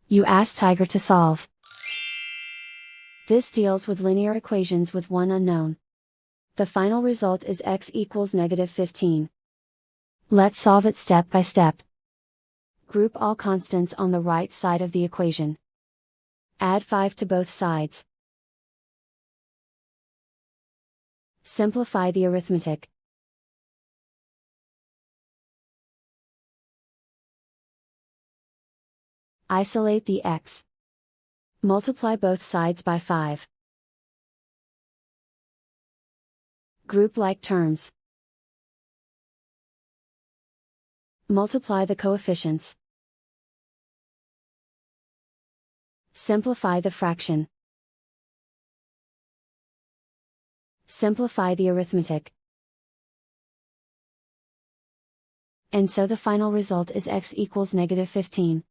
You ask Tiger to solve. This deals with linear equations with one unknown. The final result is x equals -15. Let's solve it step by step. Group all constants on the right side of the equation. Add 5 to both sides. Simplify the arithmetic. Isolate the x. Multiply both sides by 5. Group like terms. Multiply the coefficients. Simplify the fraction. Simplify the arithmetic. And so the final result is x equals -15.